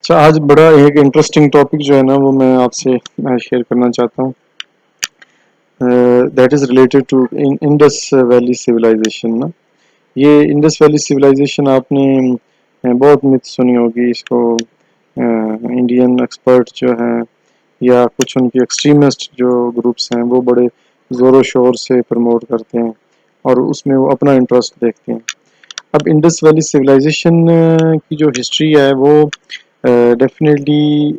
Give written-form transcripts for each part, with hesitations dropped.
اچھا، آج بڑا ایک انٹرسٹنگ ٹاپک جو ہے نا وہ میں آپ سے شیئر کرنا چاہتا ہوں. That is related to Indus Valley civilization نا. یہ انڈس ویلی سویلائزیشن آپ نے بہت مت سنی ہوگی. اس کو انڈین ایکسپرٹ جو ہیں یا کچھ ان کی ایکسٹریمسٹ جو گروپس ہیں وہ بڑے زور و شور سے پروموٹ کرتے ہیں اور اس میں وہ اپنا انٹرسٹ دیکھتے ہیں. اب انڈس ویلی سویلائزیشن کی جو ہسٹری ہے وہ ڈیفینیٹلی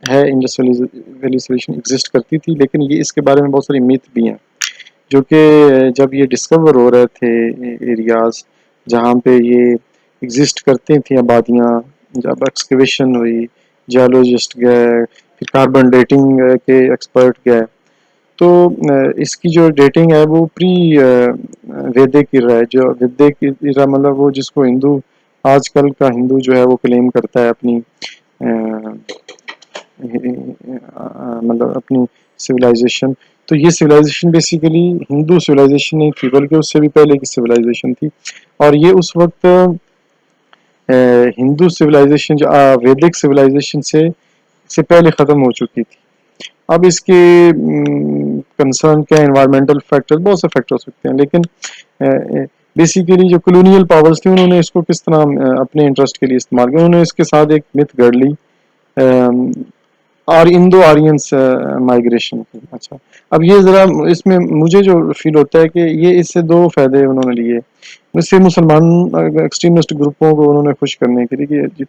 ہے. انڈس ویلی سویلائزیشن ایگزسٹ کرتی تھی، لیکن یہ اس کے بارے میں بہت ساری میتھ بھی ہیں جو کہ جب یہ ڈسکور ہو رہے تھے ایریاز جہاں پہ یہ ایگزسٹ کرتی تھیں آبادیاں، جب ایکسکیویشن ہوئی، جیولوجسٹ گئے، پھر کاربن ڈیٹنگ کے ایکسپرٹ گئے، تو اس کی جو ڈیٹنگ ہے وہ پری ویدک ایرا ہے. جو ویدک ایرا مطلب وہ جس کو ہندو آج کل کا ہندو جو ہے وہ کلیم کرتا ہے اپنی مطلب اپنی سویلائزیشن. تو یہ سویلائزیشن بیسیکلی ہندو سویلائزیشن نہیں تھی بلکہ اس سے بھی پہلے کی سویلائزیشن تھی، اور یہ اس وقت ہندو سویلائزیشن جو ویدک سویلائزیشن سے پہلے ختم ہو چکی تھی. اب اس کے کنسرن کیا انوائرمنٹل فیکٹر، بہت سے فیکٹر ہو سکتے ہیں، لیکن بیسیکلی جو کلونیل پاورز تھے انہوں نے اس کو کس طرح اپنے انٹرسٹ کے لیے استعمال کیا. انہوں نے اس کے ساتھ ایک مت گڑ لی اور انڈو آرینس مائگریشن کی. اچھا، اب یہ ذرا اس میں مجھے جو فیل ہوتا ہے کہ یہ اس سے دو فائدے انہوں نے لیے. اس سے مسلمان ایکسٹریمسٹ گروپوں کو انہوں نے خوش کرنے کے لیے کہ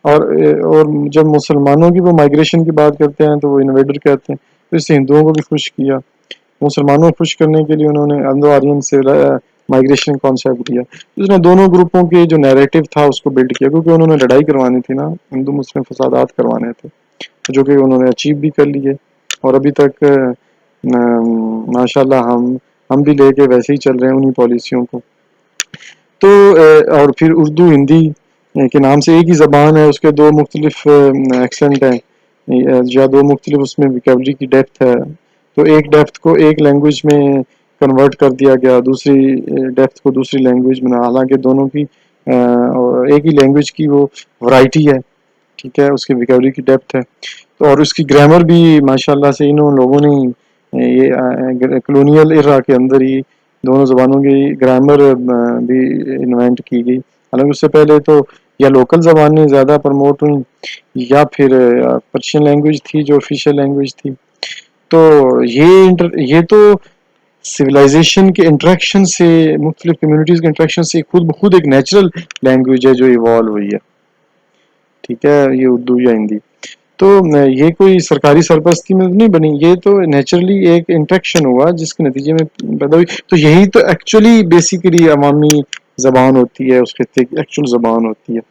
اور جب مسلمانوں کی وہ مائگریشن کی بات کرتے ہیں تو وہ انویڈر کہتے ہیں، تو اس سے ہندوؤں کو بھی خوش کیا. مسلمانوں کو خوش کرنے کے لیے انہوں نے انڈو آرین سے مائگریشن کانسیپٹ دیا. اس نے دونوں گروپوں کے جو نیریٹو تھا اس کو بلڈ کیا، کیونکہ انہوں نے لڑائی کروانی تھی نا، ہندو مسلم فسادات کروانے تھے، جو کہ انہوں نے اچیو بھی کر لیے. اور ابھی تک ماشاء اللہ ہم بھی لے کے ویسے ہی چل رہے ہیں انہی پالیسیوں کو. تو اور پھر اردو ہندی کے نام سے ایک ہی زبان ہے، اس کے دو مختلف ایکسنٹ ہیں یا دو مختلف اس میں ویکیبلری کی ڈیپتھ ہے. تو ایک ڈیپتھ کو ایک لینگویج میں کنورٹ کر دیا گیا، دوسری ڈیپتھ کو دوسری لینگویج میں، حالانکہ دونوں کی ایک ہی لینگویج کی وہ ورائٹی ہے. ٹھیک ہے، اس کی ویکیبلری کی ڈیپتھ ہے. تو اور اس کی گرامر بھی ماشاءاللہ سے انہوں لوگوں نے یہ کلونیل ایرا کے اندر ہی دونوں زبانوں کی گرامر بھی انوینٹ کی گئی. حالانکہ اس سے پہلے تو یا لوکل زبانیں زیادہ پروموٹ ہوئیں یا پھر پرشین لینگویج تھی جو آفیشیل لینگویج تھی. تو یہ تو سویلائزیشن کے انٹریکشن سے، مختلف کمیونٹیز کے انٹریکشن سے خود بخود ایک نیچرل لینگویج ہے جو ایوالو ہوئی ہے. ٹھیک ہے، یہ اردو یا ہندی تو یہ کوئی سرکاری سرپرستی میں نہیں بنی، یہ تو نیچرلی ایک انٹریکشن ہوا جس کے نتیجے میں پیدا ہوئی. تو یہی تو ایکچولی بیسیکلی عوامی زبان ہوتی ہے، اس خطے کی ایکچوئل زبان ہوتی ہے.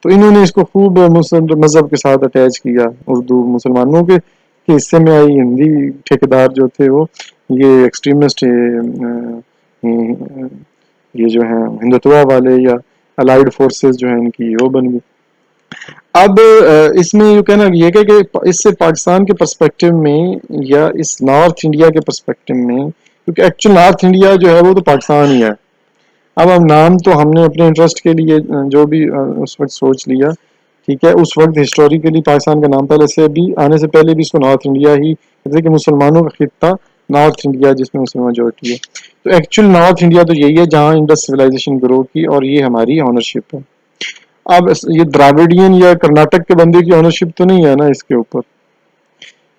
تو انہوں نے اس کو خوب مذہب کے ساتھ اٹیچ کیا. اردو مسلمانوں کے حصے میں آئی، ہندی ٹھیکیدار جو تھے وہ یہ ایکسٹریمسٹ یہ جو ہیں ہندوتوا والے یا الائیڈ فورسز جو ہیں ان کی وہ بن گئی. اب اس میں یہ کہنا یہ کہ اس سے پاکستان کے پرسپیکٹو میں یا اس نارتھ انڈیا کے پرسپیکٹو میں، کیونکہ ایکچوئل نارتھ انڈیا جو ہے وہ تو پاکستان ہی ہے. اب ہم نام تو ہم نے اپنے انٹرسٹ کے لیے جو بھی اس وقت سوچ لیا. ٹھیک ہے، اس وقت ہسٹوریکلی پاکستان کا نام پہلے سے بھی آنے سے پہلے بھی اس کو نارتھ انڈیا ہی کہتے کہ مسلمانوں کا خطہ نارتھ انڈیا جس میں مسلم میجورٹی ہے. تو ایکچوئل نارتھ انڈیا تو یہی ہے جہاں انڈس سویلائزیشن گرو کی، اور یہ ہماری آنرشپ ہے. اب یہ دراویڈین یا کرناٹک کے بندے کی آنرشپ تو نہیں ہے نا، اس کے اوپر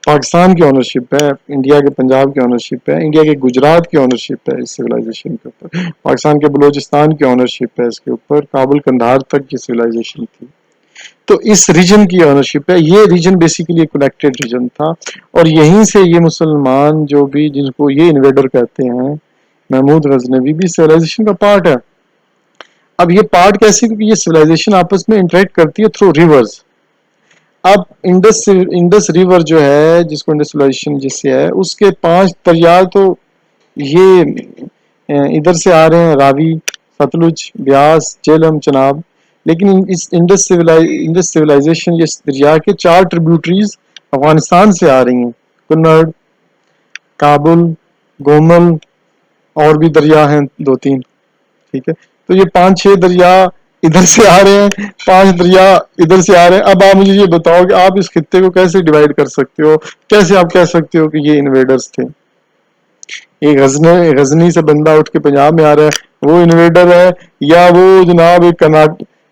پاکستان کی آنرشپ ہے، انڈیا کے پنجاب کی آنرشپ ہے، انڈیا کے گجرات کی آنرشپ ہے اس سویلائزیشن کے اوپر، پاکستان کے بلوچستان کی آنرشپ ہے اس کے اوپر، کابل کندھار تک کی سویلائزیشن تھی. تو اس ریجن کی آنرشپ ہے. یہ ریجن بیسیکلی ایک کنیکٹڈ ریجن تھا، اور یہیں سے یہ مسلمان جو بھی جن کو یہ انویڈر کہتے ہیں، محمود غزنوی بھی سویلائزیشن کا پارٹ ہے. اب یہ پارٹ کیسے، کیونکہ یہ سویلائزیشن آپس میں انٹریکٹ کرتی ہے تھرو ریورز. اب انڈس ریور جو ہے جس کو انڈس سویلائزیشن جس سے ہے، اس کے 5 دریا تو یہ ادھر سے آ رہے ہیں، راوی، ستلج، بیاس، جہلم، چناب. لیکن اس انڈس سویلائزیشن یہ دریا کے 4 ٹریبیوٹریز افغانستان سے آ رہی ہیں، کنڑ، کابل، گومل، اور بھی دریا ہیں 2-3. ٹھیک ہے، تو یہ 5-6 دریا ادھر سے آ رہے ہیں، 5 دریا ادھر سے آ رہے ہیں. اب آپ مجھے یہ بتاؤ کہ آپ اس خطے کو کیسے ڈیوائڈ کر سکتے ہو؟ کیسے آپ کہہ سکتے ہو کہ یہ انویڈرز تھے؟ ایک غزنی سے بندہ اٹھ کے پنجاب میں آ رہا ہے، وہ انویڈر ہے، یا وہ جناب ایک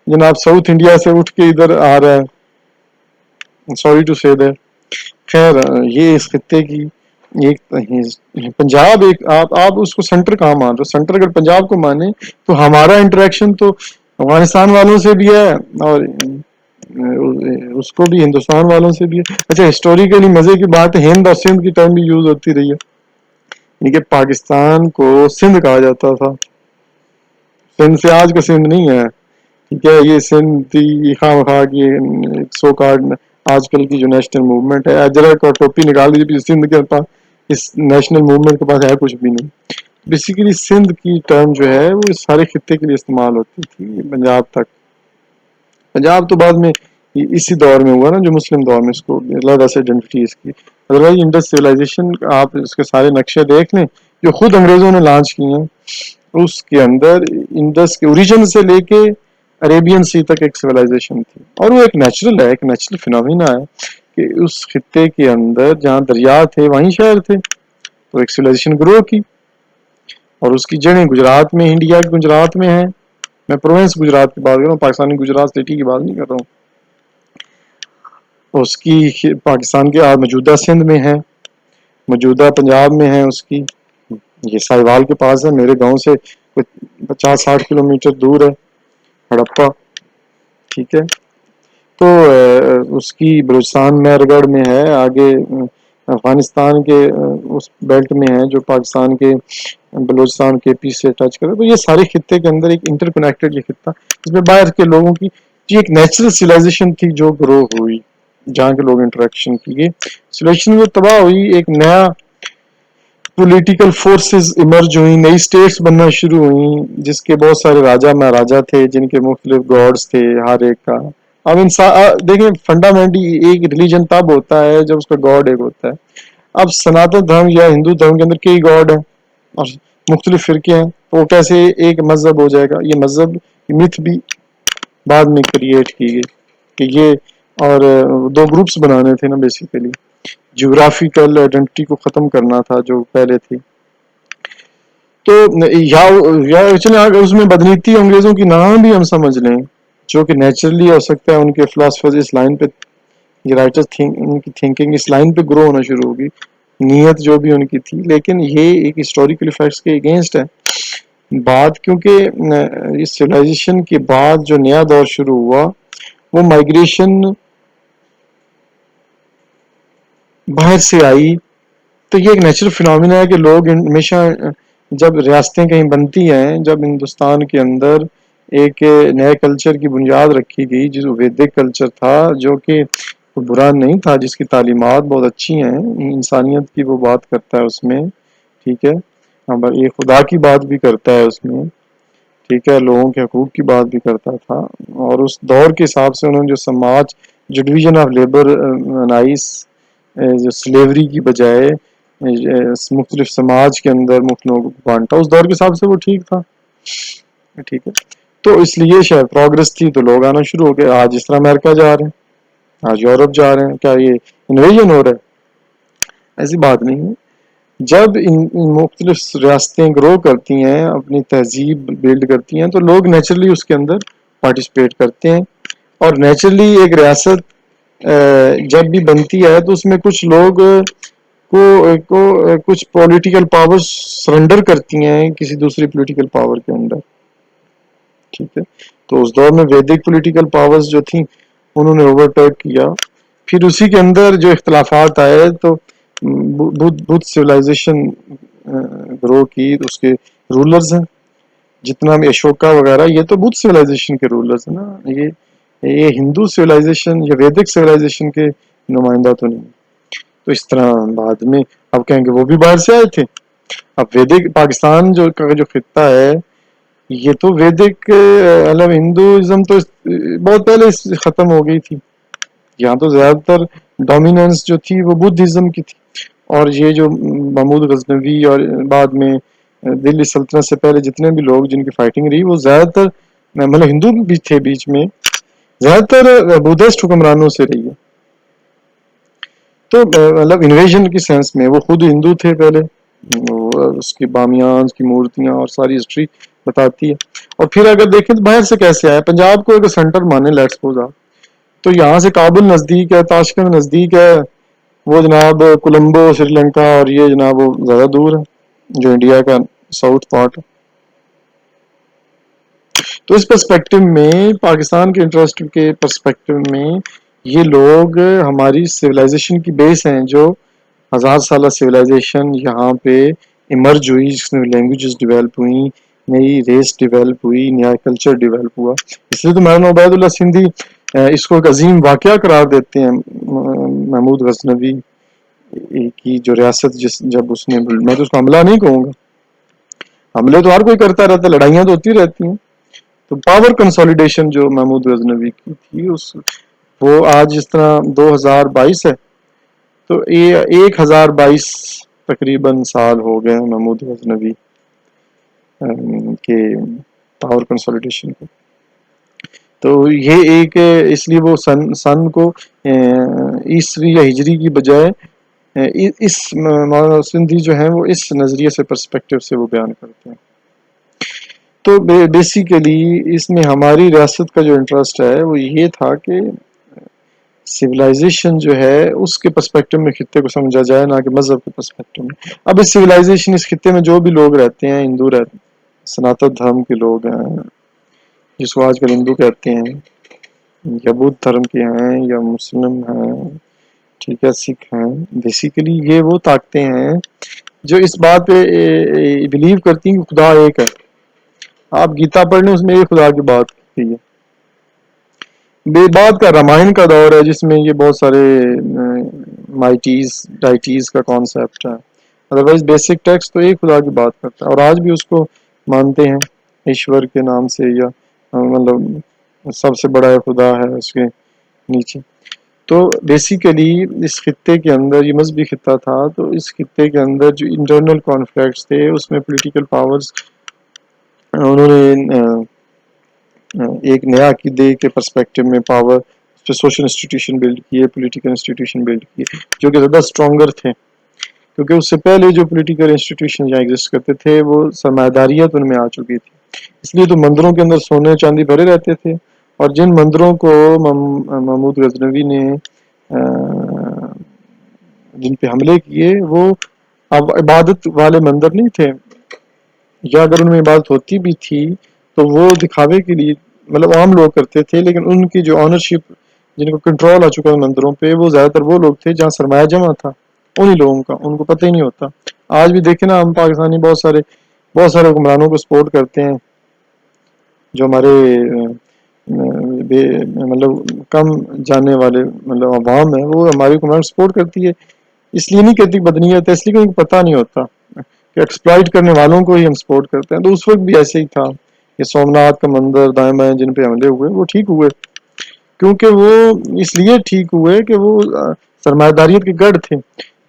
جناب ساؤتھ انڈیا سے اٹھ کے ادھر آ رہا ہے؟ سوری ٹو سے دیٹ. خیر یہ اس خطے کی ایک پنجاب، ایک آپ اس کو سینٹر کہاں مان رہے ہو؟ سینٹر اگر پنجاب کو مانے تو ہمارا انٹریکشن تو افغانستان والوں سے بھی ہے اور اس کو بھی ہندوستان والوں سے بھی ہے. اچھا ہسٹوریکلی مزے کی بات ہے، ہند اور سندھ کی ٹرم بھی یوز ہوتی رہی ہے، یعنی کہ پاکستان کو سندھ کہا جاتا تھا. سندھ سے آج کا سندھ نہیں ہے، ٹھیک ہے. یہ سندھ تھی خواہ خواہ کی سو کارڈ آج کل کی جو نیشنل موومنٹ ہے. اجرک اور ٹوپی نکال دیجیے، سندھ کے پاس اس نیشنل موومنٹ کے پاس ہے کچھ بھی نہیں. بیسیکلی سندھ کی ٹرم جو ہے وہ اس سارے خطے کے لیے استعمال ہوتی تھی پنجاب تک. پنجاب تو بعد میں اسی دور میں ہوا نا جو مسلم دور میں اس کو علیحدہ سے آئیڈینٹی اس کی. ادروائز انڈس سویلائزیشن آپ اس کے سارے نقشے دیکھ لیں جو خود انگریزوں نے لانچ کیے ہیں، اس کے اندر انڈس کے اوریجن سے لے کے عریبین سی تک ایک سویلائزیشن تھی. اور وہ ایک نیچرل ہے، ایک نیچرل فینومینا ہے کہ اس خطے کے اندر جہاں دریا تھے وہیں شہر تھے، تو ایک سویلائزیشن گرو کی. اور اس کی جڑیں گجرات میں، انڈیا کے گجرات میں ہیں. میں پروونس گجرات کی بات کر رہا ہوں، پاکستانی گجرات سٹی کی بات نہیں کر رہا ہوں. اس کی پاکستان کے موجودہ سندھ میں ہے، موجودہ پنجاب میں ہے. اس کی یہ ساہیوال کے پاس ہے، میرے گاؤں سے 50-60 کلومیٹر دور ہے ہڑپا، ٹھیک ہے. تو اس کی بلوچستان مہر گڑھ میں ہے، آگے افغانستان کے اس بیلٹ میں ہے جو پاکستان کے بلوچستان کے پیس سے ٹچ کرے. تو یہ سارے خطے کے اندر ایک انٹر کنیکٹڈ یہ خطہ، اس میں باہر کے لوگوں کی ایک نیچرل سویلائزیشن تھی جو گرو ہوئی، جہاں کے لوگ انٹریکشن کیے. سویلائزیشن وہ تباہ ہوئی، ایک نیا پولیٹیکل فورسز ایمرج ہوئی، نئی اسٹیٹس بننا شروع ہوئیں جس کے بہت سارے راجا مہاراجا تھے، جن کے مختلف گاڈز تھے ہر ایک کا. اب دیکھیں فنڈامنٹلی ایک ریلیجن تب ہوتا ہے جب اس کا گاڈ ایک ہوتا ہے. اب سناتن دھرم یا ہندو دھرم کے اندر کئی گاڈ ہیں اور مختلف فرقے ہیں، تو وہ کیسے ایک مذہب ہو جائے گا؟ یہ مذہب متھ بھی بعد میں کریٹ کی گئی کہ یہ، اور 2 گروپس بنانے تھے نا بیسیکلی. جیوگرافیکل آئیڈینٹی کو ختم کرنا تھا جو پہلے تھی. تو یا اس میں بدنیتی انگریزوں کی نام بھی ہم سمجھ لیں جو کہ نیچرلی ہو سکتا ہے. ان کے فلاسفرز اس لائن پہ، یہ رائٹرز ان کی تھنکنگ اس لائن پہ گرو ہونا شروع ہوگی، نیت جو بھی ان کی تھی. لیکن یہ ایک ہسٹوریکل فیکٹس کے اگینسٹ ہے بات، کیونکہ اس سویلائزیشن کے بعد جو نیا دور شروع ہوا وہ مائگریشن باہر سے آئی. تو یہ ایک نیچرل فینومینا ہے کہ لوگ ہمیشہ جب ریاستیں کہیں بنتی ہیں، جب ہندوستان کے اندر ایک نئے کلچر کی بنیاد رکھی گئی جو ویدک کلچر تھا، جو کہ برا نہیں تھا، جس کی تعلیمات بہت اچھی ہیں، انسانیت کی وہ بات کرتا ہے اس میں، ٹھیک ہے. یہ خدا کی بات بھی کرتا ہے اس میں، ٹھیک ہے، لوگوں کے حقوق کی بات بھی کرتا تھا. اور اس دور کے حساب سے انہوں نے جو سماج، جو ڈویژن آف لیبر نائس، جو سلیوری کی بجائے مختلف سماج کے اندر مختلف لوگوں کو بانٹا، اس دور کے حساب سے وہ ٹھیک تھا، ٹھیک ہے. تو اس لیے شاید پروگرس تھی تو لوگ آنا شروع ہو گئے. آج اس طرح امریکہ جا رہے ہیں، آج یورپ جا رہے ہیں، کیا یہ انویژن ہو رہا ہے؟ ایسی بات نہیں ہے. جب ان مختلف ریاستیں گرو کرتی ہیں، اپنی تہذیب بلڈ کرتی ہیں، تو لوگ نیچرلی اس کے اندر پارٹیسپیٹ کرتے ہیں. اور نیچرلی ایک ریاست جب بھی بنتی ہے تو اس میں کچھ لوگ کو کچھ پولیٹیکل پاور سرنڈر کرتی ہیں کسی دوسری پولیٹیکل پاور کے اندر، ٹھیک ہے. تو اس دور میں ویدک پولیٹیکل پاورز جو تھیں انہوں نے اوور ٹیک کیا. پھر اسی کے اندر جو اختلافات آئے تو بدھ سویلائزیشن گرو کی. اس کے رولرز ہیں جتنا بھی اشوکا وغیرہ، یہ تو بدھ سویلائزیشن کے رولرز ہیں نا. یہ ہندو سویلائزیشن یا ویدک سویلائزیشن کے نمائندہ تو نہیں. تو اس طرح بعد میں اب کہیں گے وہ بھی باہر سے آئے تھے. اب ویدک پاکستان جو خطہ ہے یہ تو ویدک مطلب ہندوازم تو بہت پہلے ختم ہو گئی تھی. یہاں تو زیادہ تر ڈومیننس جو تھی وہ بدھزم کی تھی. اور یہ جو محمود غزنوی اور بعد میں دلی سلطنت سے پہلے جتنے بھی لوگ جن کی فائٹنگ رہی وہ زیادہ تر مطلب ہندو بھی تھے بیچ میں، زیادہ تر بدھسٹ حکمرانوں سے رہی ہے. تو مطلب انویژن کی سینس میں وہ خود ہندو تھے پہلے، اس کی بامیان کی مورتیاں اور ساری ہسٹری بتاتی ہے. اور پھر اگر دیکھیں تو باہر سے کیسے آئے، پنجاب کو اگر سینٹر مانے لیٹس سپوز آپ، تو یہاں سے کابل نزدیک ہے، تاشکند نزدیک ہے، وہ جناب کولمبو سری لنکا، اور یہ جناب وہ زیادہ دور ہے جو انڈیا کا ساؤتھ پارٹ. تو اس پرسپیکٹو میں، پاکستان کے انٹرسٹ کے پرسپیکٹو میں، یہ لوگ ہماری سویلائزیشن کی بیس ہیں، جو 1000 سالہ سویلائزیشن یہاں پہ ایمرج ہوئی، جس میں لینگویجز ڈیولپ ہوئیں، نئی ریس ڈیولپ ہوئی، نیا کلچر ڈیولپ ہوا. اس لیے تو مولانا عبید اللہ سندھی اس کو ایک عظیم واقعہ قرار دیتے ہیں. محمود غزنوی کی جو ریاست جب اس نے، میں تو اس کو حملہ نہیں کہوں گا، حملے تو ہر کوئی کرتا رہتا، لڑائیاں تو ہوتی رہتی ہیں. تو پاور کنسولیڈیشن جو محمود غزنوی کی تھی، وہ آج جس طرح 2022 ہے، تو 1022 تقریباً سال ہو گئے محمود غزنوی کے پاور کنسولیڈیشن کو. تو یہ ایک، اس لیے وہ سن کو عیسوی یا ہجری کی بجائے اس مولانا سندھی جو ہیں وہ اس نظریے سے پرسپیکٹو سے وہ بیان کرتے ہیں. تو بیسیکلی اس میں ہماری ریاست کا جو انٹرسٹ ہے وہ یہ تھا کہ سویلائزیشن جو ہے اس کے پرسپیکٹو میں خطے کو سمجھا جائے، نہ کہ مذہب کے پرسپیکٹو میں. اب اس سویلائزیشن، اس خطے میں جو بھی لوگ رہتے ہیں، ہندو رہتے، سناتن دھرم کے لوگ ہیں جس کو آج کل ہندو کہتے ہیں، یا بدھ دھرم کے ہیں، یا مسلم ہیں، ٹھیک ہے، سکھ ہیں، بیسیکلی یہ وہ طاقتیں ہیں جو اس بات پہ بلیو کرتی ہیں کہ خدا ایک ہے. آپ گیتا پڑھ لیں، اس میں ایک خدا کی بات کی ہے. بے بات کا رامائن کا دور ہے جس میں یہ بہت سارے مائٹیز ڈائٹیز کا کانسیپٹ ہے. ادروائز بیسک ٹیکسٹ تو ایک خدا کی بات کرتا ہے، اور آج بھی اس کو مانتے ہیں ایشور کے نام سے، یا مطلب سب سے بڑا خدا ہے اس کے نیچے. تو بیسیکلی اس خطے کے اندر، یہ مذہبی خطہ تھا، تو اس خطے کے اندر جو انٹرنل کانفلکٹس تھے، اس میں پولیٹیکل پاورز، انہوں نے ایک نیا عقیدے کے پرسپیکٹو میں پاور پہ سوشل انسٹیٹیوشن بلڈ کیے، پولیٹیکل انسٹیٹیوشن بلڈ کیے، جو کہ زیادہ اسٹرانگر تھے. کیونکہ اس سے پہلے جو پولیٹیکل انسٹیٹیوشن جہاں ایگزسٹ کرتے تھے، وہ سرمایہ داریت ان میں آ چکی تھی. اس لیے تو مندروں کے اندر سونے چاندی بھرے رہتے تھے. اور جن مندروں کو محمود غزنوی نے جن پہ حملے کیے، وہ اب عبادت والے مندر نہیں تھے، یا اگر ان میں عبادت ہوتی بھی تھی تو وہ دکھاوے کے لیے، مطلب عام لوگ کرتے تھے، لیکن ان کی جو آنرشپ، جن کو کنٹرول آ چکا ہے مندروں پہ، وہ زیادہ تر وہ لوگ تھے جہاں سرمایہ جمع تھا، انہی لوگوں کا، ان کو پتہ ہی نہیں ہوتا. آج بھی دیکھیں نا، ہم پاکستانی بہت سارے حکمرانوں کو سپورٹ کرتے ہیں جو ہمارے مطلب کم جاننے والے مطلب عوام ہے، وہ ہماری حکمران سپورٹ کرتی ہے. اس لیے نہیں کہتی بدنیت ہے، اس لیے کہ ان کو پتہ نہیں ہوتا کہ ایکسپلائٹ کرنے والوں کو ہی ہم سپورٹ کرتے ہیں. تو اس وقت بھی ایسے ہی تھا. یہ سومناتھ کا مندر، دائیں بائیں جن پہ حملے ہوئے، وہ ٹھیک ہوئے، کیونکہ وہ اس لیے ٹھیک ہوئے کہ وہ سرمایہ داریت کے گڑھ تھے.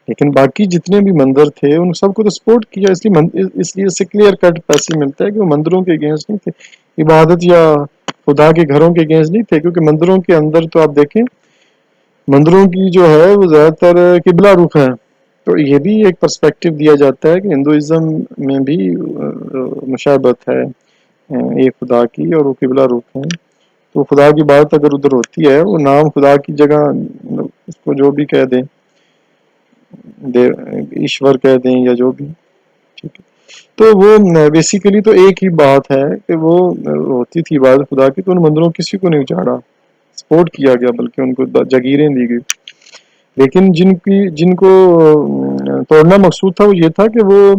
لیکن باقی جتنے بھی مندر تھے ان سب کو تو سپورٹ کیا، اس لیے سے کلیئر کٹ پیسے ملتا ہے کہ وہ مندروں کے اگینسٹ نہیں تھے، عبادت یا خدا کے گھروں کے اگینسٹ نہیں تھے. کیونکہ مندروں کے اندر تو آپ دیکھیں، مندروں کی جو ہے وہ زیادہ تر قبلہ رخ ہے. تو یہ بھی ایک پرسپیکٹو دیا جاتا ہے کہ ہندوازم میں بھی مشابہت ہے ایک خدا کی، اور وہ قبلہ رخ ہے. تو خدا کی بات اگر ادھر ہوتی ہے، وہ نام خدا کی جگہ اس کو جو بھی کہہ دیں، ایشور کہہ دیں یا جو بھی، ٹھیک ہے. تو وہ بیسیکلی تو ایک ہی بات ہے کہ وہ ہوتی تھی عبادت خدا کی، تو ان مندروں کسی کو نہیں اجاڑا، سپورٹ کیا گیا، بلکہ ان کو جگیریں دی گئی. لیکن جن کو توڑنا مقصود تھا، وہ یہ تھا کہ وہ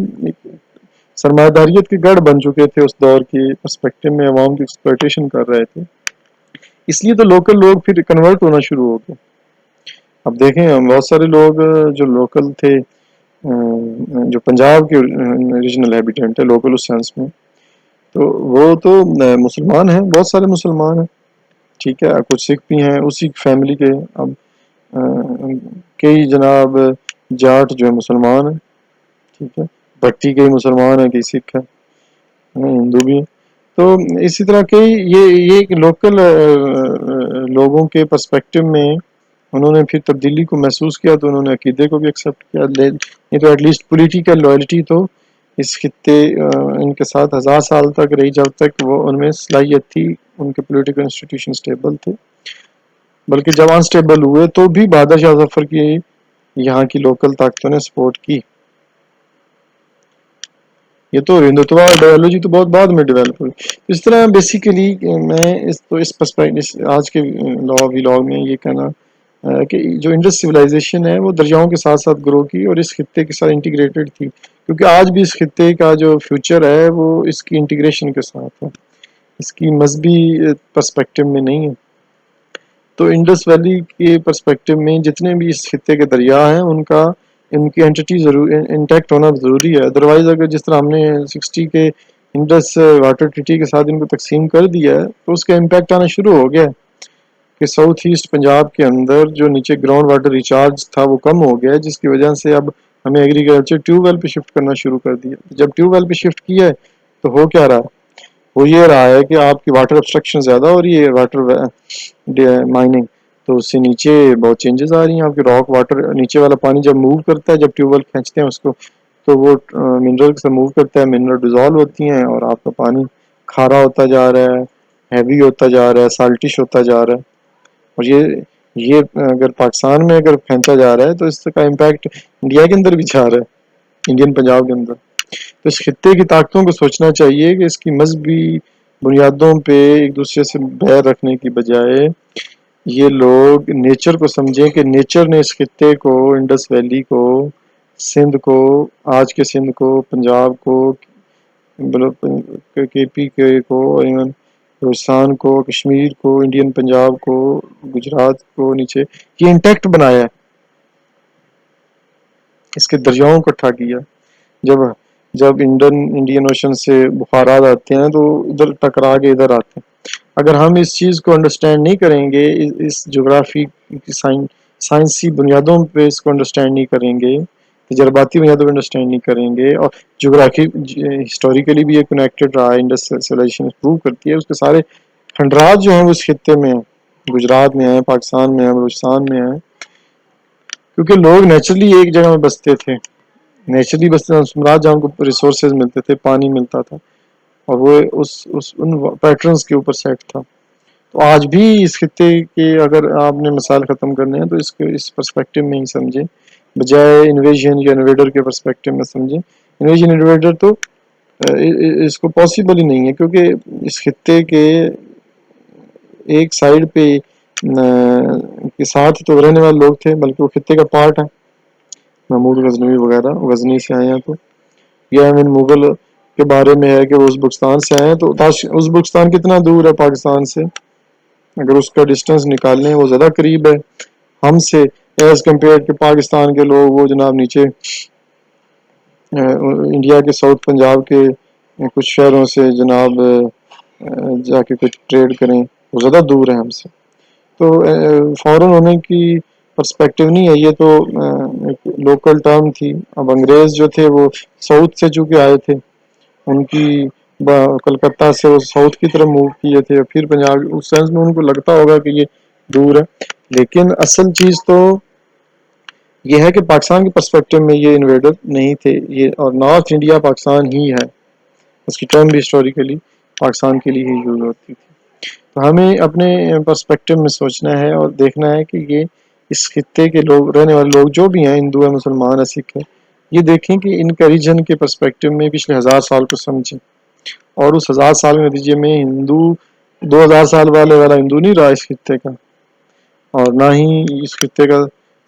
سرمایہ داریت کے گڑھ بن چکے تھے اس دور کے پرسپیکٹو میں، عوام کی ایکسپلائٹیشن کر رہے تھے. اس لیے تو لوکل لوگ پھر کنورٹ ہونا شروع ہو گئے. اب دیکھیں، بہت سارے لوگ جو لوکل تھے، جو پنجاب کے ریجنل ہیبیٹینٹ ہے لوکل اس سینس میں، تو وہ تو مسلمان ہیں، بہت سارے مسلمان ہیں، ٹھیک ہے. کچھ سکھ بھی ہیں اسی فیملی کے. اب کئی جناب جاٹ جو ہے مسلمان ہیں، ٹھیک ہے، بٹی کئی مسلمان ہیں، کئی سکھ ہیں، ہندو بھی ہیں. تو اسی طرح کے یہ ایک لوکل لوگوں کے پرسپیکٹو میں انہوں نے پھر تبدیلی کو محسوس کیا، تو انہوں نے عقیدے کو بھی ایکسیپٹ کیا. یہ تو ایٹ لیسٹ پولیٹیکل لائلٹی تو اس خطے ان کے ساتھ 1000 سال تک رہی، جب تک وہ ان میں صلاحیت تھی، ان کے پولیٹیکل انسٹیٹیوشن سٹیبل تھے. بلکہ جب انسٹیبل ہوئے تو بھی بہادر شاہ ظفر کی یہاں کی لوکل طاقتوں نے سپورٹ کی. یہ تو ہندوتوا آئیڈیالوجی تو بہت بعد میں ڈیولپ ہوئی. اس طرح بیسیکلی میں اس پرسپیکٹو آج کے ویلاگ میں یہ کہنا کہ جو انڈس سویلائزیشن ہے وہ دریاؤں کے ساتھ ساتھ گرو کی اور اس خطے کے ساتھ انٹیگریٹڈ تھی، کیونکہ آج بھی اس خطے کا جو فیوچر ہے وہ اس کی انٹیگریشن کے ساتھ ہے، اس کی مذہبی پرسپیکٹو میں نہیں ہے. تو انڈس ویلی کے پرسپیکٹو میں جتنے بھی اس خطے کے دریا ہیں ان کی اینٹی انٹیکٹ ہونا ضروری ہے. ادروائز اگر جس طرح ہم نے 60 کے انڈس واٹر ٹریٹی کے ساتھ ان کو تقسیم کر دیا ہے تو اس کا امپیکٹ آنا شروع ہو گیا کہ ساؤتھ ایسٹ پنجاب کے اندر جو نیچے گراؤنڈ واٹر ریچارج تھا وہ کم ہو گیا ہے، جس کی وجہ سے اب ہمیں ایگریکلچر ٹیوب ویل پہ شفٹ کرنا شروع کر دیا. جب ٹیوب ویل پہ شفٹ کیا ہے تو ہو کیا رہا ہے؟ وہ یہ رہا ہے کہ آپ کی واٹر ابسٹرکشن زیادہ ہو رہی ہے، واٹر مائننگ، تو اس سے نیچے بہت چینجز آ رہی ہیں. آپ کے راک واٹر نیچے والا پانی جب موو کرتا ہے، جب ٹیوب ویل کھینچتے ہیں اس کو، تو وہ منرل سے موو کرتا ہے، منرل ڈیزالو ہوتی ہیں اور آپ کا پانی کھارا ہوتا جا رہا ہے، ہیوی ہوتا جا رہا ہے، سالٹش ہوتا جا رہا ہے. اور یہ اگر پاکستان میں اگر پھینکا جا رہا ہے تو اس کا امپیکٹ انڈیا کے اندر بھی جا رہا ہے، انڈین پنجاب کے اندر. تو اس خطے کی طاقتوں کو سوچنا چاہیے کہ اس کی مذہبی بنیادوں پہ ایک دوسرے سے بیر رکھنے کی بجائے یہ لوگ نیچر کو سمجھیں کہ نیچر نے اس خطے کو، انڈس ویلی کو، سندھ کو، آج کے سندھ کو، پنجاب کو، کے پی کے کو، ایون راجستھان کو، کشمیر کو، انڈین پنجاب کو، گجرات کو نیچے یہ انٹیکٹ بنایا ہے، اس کے دریاؤں کو اکٹھا کیا. جب انڈین اوشن سے بخارات آتے ہیں تو ادھر ٹکرا کے ادھر آتے ہیں. اگر ہم اس چیز کو انڈرسٹینڈ نہیں کریں گے، اس جغرافی کی سائنسی بنیادوں پہ اس کو انڈرسٹینڈ نہیں کریں گے، تجرباتی بنیادوں پہ انڈرسٹینڈ نہیں کریں گے، اور جغرافی ہسٹوریکلی بھی یہ کنیکٹڈ رہا ہے، انڈس سویلائزیشن پروو کرتی ہے، اس کے سارے کھنڈرات جو ہیں وہ اس خطے میں ہیں، گجرات میں ہیں، پاکستان میں ہیں، بلوچستان میں ہیں، کیونکہ لوگ نیچرلی ایک جگہ میں بستے تھے، نیچرلی بستے جہاں کو ریسورسز ملتے تھے، پانی ملتا تھا، اور وہ ان پیٹرنز کے اوپر سیٹ تھا. تو آج بھی اس خطے کے اگر آپ نے مثال ختم کرنے ہیں تو اس پرسپیکٹو میں ہی سمجھیں، بجائے انویژن یا انویڈر کے پرسپیکٹو میں سمجھیں. انویژن انویڈر تو اس کو پاسبل ہی نہیں ہے، کیونکہ اس خطے کے ایک سائڈ پہ کے ساتھ تو رہنے والے لوگ تھے، بلکہ وہ خطے کا پارٹ ہے. محمود غزنوی وغیرہ غزنی سے آئے ہیں، تو یا مغل کے بارے میں ہے کہ وہ ازبکستان سے آئے ہیں. تو ازبکستان کتنا دور ہے پاکستان سے؟ اگر اس کا ڈسٹنس نکالیں وہ زیادہ قریب ہے ہم سے ایز کمپیئر کہ پاکستان کے لوگ وہ جناب نیچے انڈیا کے ساؤتھ پنجاب کے کچھ شہروں سے جناب جا کے کچھ ٹریڈ کریں، وہ زیادہ دور ہے ہم سے. تو فوراً ہونے کی پرسپیکٹو نہیں ہے، یہ تو ایک لوکل ٹرم تھی. اب انگریز جو تھے وہ ساؤتھ سے چونکہ آئے تھے، ان کی کلکتہ سے وہ ساؤتھ کی طرف موو کیے تھے، پھر پنجاب، اس سینس میں ان کو لگتا ہوگا کہ یہ دور ہے. لیکن اصل چیز تو یہ ہے کہ پاکستان کے پرسپیکٹو میں یہ انویڈر نہیں تھے، یہ اور نارتھ انڈیا پاکستان ہی ہے، اس کی ٹرم بھی ہسٹوریکلی پاکستان کے لیے ہی یوز ہوتی تھی. تو ہمیں اپنے پرسپیکٹو میں سوچنا ہے اور دیکھنا ہے کہ یہ اس خطے کے لوگ، رہنے والے لوگ جو بھی ہیں، ہندو ہیں، مسلمان ہیں، سکھ ہیں، یہ دیکھیں کہ ان کا ریجن کے پرسپیکٹو میں پچھلے 1000 سال کو سمجھیں، اور اس 1000 سال کے نتیجے میں ہندو 2000 سال والا ہندو نہیں رہا اس خطے کا، اور نہ ہی اس خطے کا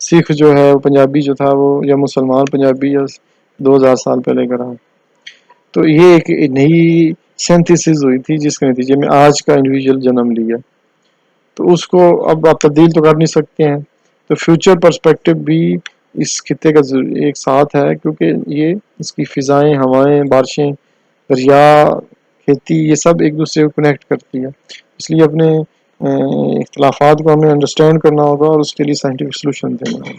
سکھ جو ہے، پنجابی جو تھا وہ، یا مسلمان پنجابی، یا 2000 سال پہلے کا رہا. تو یہ ایک نئی سینتھیسس ہوئی تھی جس کے نتیجے میں آج کا انڈیویجول جنم لیا. تو اس کو اب آپ تبدیل تو کر نہیں سکتے ہیں. تو فیوچر پرسپیکٹو بھی اس خطے کا ایک ساتھ ہے، کیونکہ یہ اس کی فضائیں، ہوائیں، بارشیں، دریا، کھیتی، یہ سب ایک دوسرے کو کنیکٹ کرتی ہے. اس لیے اپنے اختلافات کو ہمیں انڈرسٹینڈ کرنا ہوگا اور اس کے لیے سائنٹیفک سلوشن دینا ہوگا.